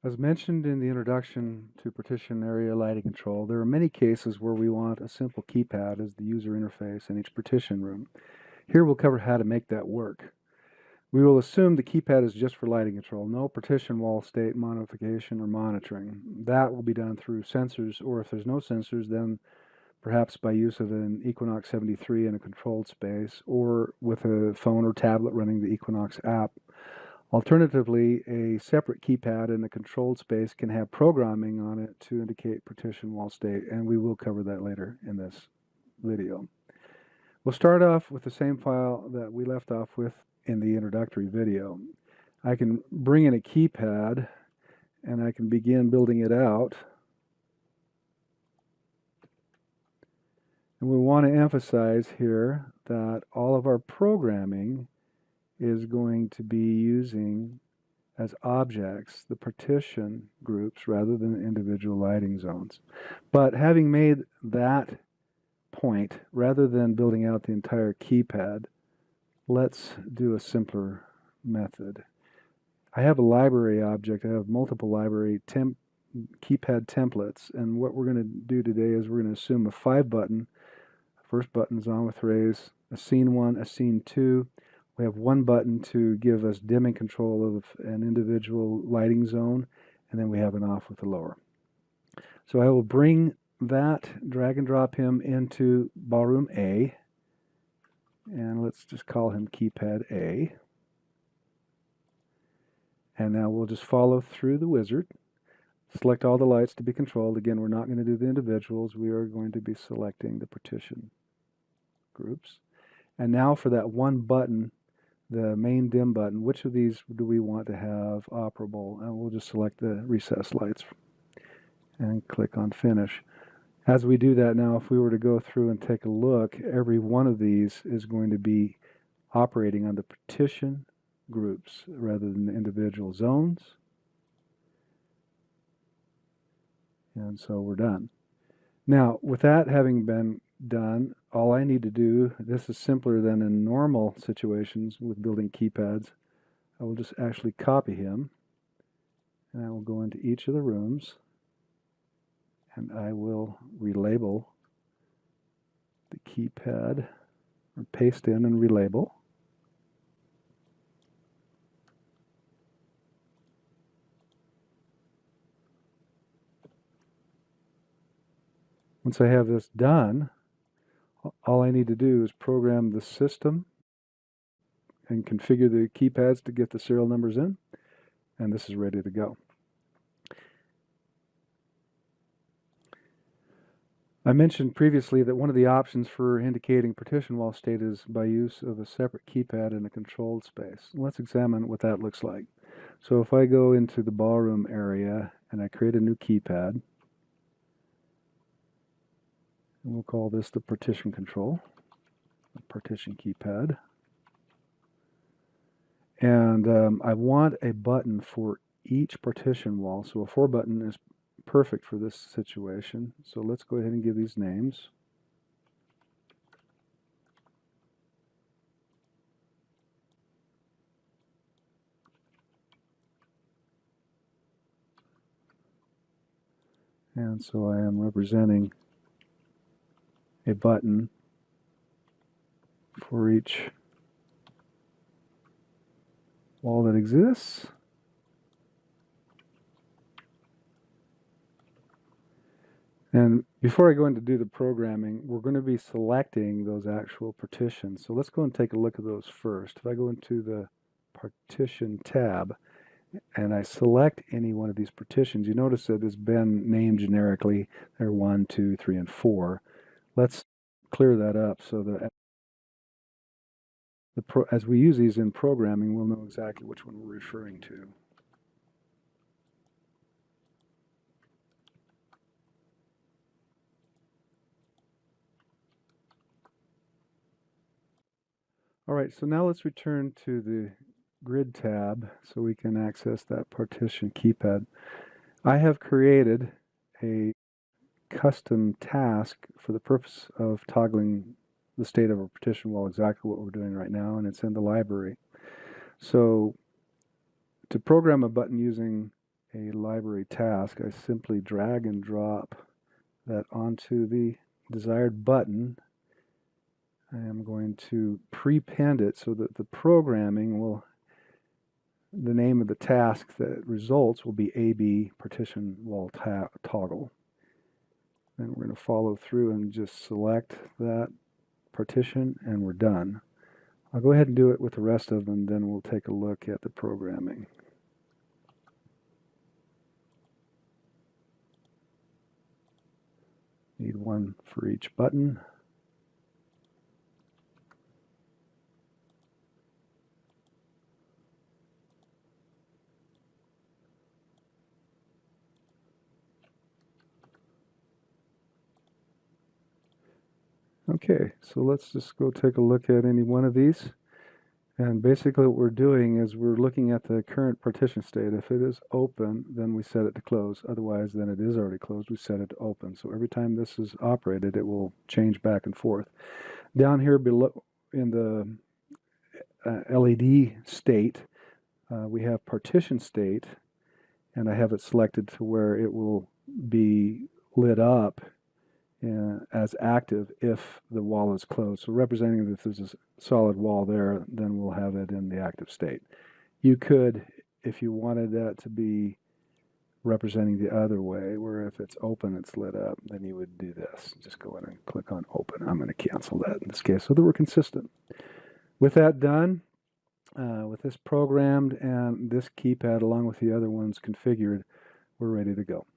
As mentioned in the introduction to partition area lighting control, there are many cases where we want a simple keypad as the user interface in each partition room. Here we'll cover how to make that work. We will assume the keypad is just for lighting control, no partition wall state modification or monitoring. That will be done through sensors, or if there's no sensors, then perhaps by use of an Equinox 73 in a controlled space, or with a phone or tablet running the Equinox app. Alternatively, a separate keypad in a controlled space can have programming on it to indicate partition wall state, and we will cover that later in this video. We'll start off with the same file that we left off with in the introductory video. I can bring in a keypad and I can begin building it out. And we want to emphasize here that all of our programming is going to be using as objects the partition groups rather than individual lighting zones. But having made that point, rather than building out the entire keypad, let's do a simpler method. I have a library object. I have multiple library keypad templates, and what we're going to do today is we're going to assume a 5-button. First button is on with raise, a scene 1, a scene 2. We have one button to give us dimming control of an individual lighting zone, and then we have an off with the lower. So I will bring that, drag and drop him into ballroom A, and let's just call him keypad A. And now we'll just follow through the wizard, select all the lights to be controlled. Again, we're not going to do the individuals. We are going to be selecting the partition groups. And now for that one button, the main dim button, which of these do we want to have operable? And we'll just select the recessed lights and click on finish. As we do that now, if we were to go through and take a look, every one of these is going to be operating on the partition groups rather than the individual zones. And so we're done. Now, with that having been done, all I need to do, this is simpler than in normal situations with building keypads. I will just actually copy him, and I will go into each of the rooms, and I will relabel the keypad, or paste in and relabel. Once I have this done, all I need to do is program the system and configure the keypads to get the serial numbers in, and this is ready to go. I mentioned previously that one of the options for indicating partition wall state is by use of a separate keypad in a controlled space. Let's examine what that looks like. So if I go into the ballroom area and I create a new keypad, and we'll call this the partition control, the partition keypad. And I want a button for each partition wall. So a 4-button is perfect for this situation. So let's go ahead and give these names. And so I am representing a button for each wall that exists. And before I go in to do the programming, we're going to be selecting those actual partitions. So let's go and take a look at those first. If I go into the Partition tab and I select any one of these partitions, you notice that it's been named generically. They're 1, 2, 3, and 4. Let's clear that up so that as we use these in programming, we'll know exactly which one we're referring to. All right, so now let's return to the Grid tab so we can access that partition keypad. I have created a custom task for the purpose of toggling the state of a partition wall, exactly what we're doing right now, and it's in the library. So to program a button using a library task, I simply drag and drop that onto the desired button. I am going to prepend it so that the programming will, the name of the task that results will be AB partition wall toggle. Then we're going to follow through and just select that partition, and we're done. I'll go ahead and do it with the rest of them, then we'll take a look at the programming. Need one for each button. Okay, so let's just go take a look at any one of these. And basically what we're doing is we're looking at the current partition state. If it is open, then we set it to close. Otherwise, then it is already closed. We set it to open. So every time this is operated, it will change back and forth. Down here below in the LED state, we have partition state, and I have it selected to where it will be lit up as active if the wall is closed. So representing that if there's a solid wall there, then we'll have it in the active state. You could, if you wanted that to be representing the other way, where if it's open, it's lit up, then you would do this. Just go in and click on open. I'm going to cancel that in this case so that we're consistent. With that done, with this programmed and this keypad along with the other ones configured, we're ready to go.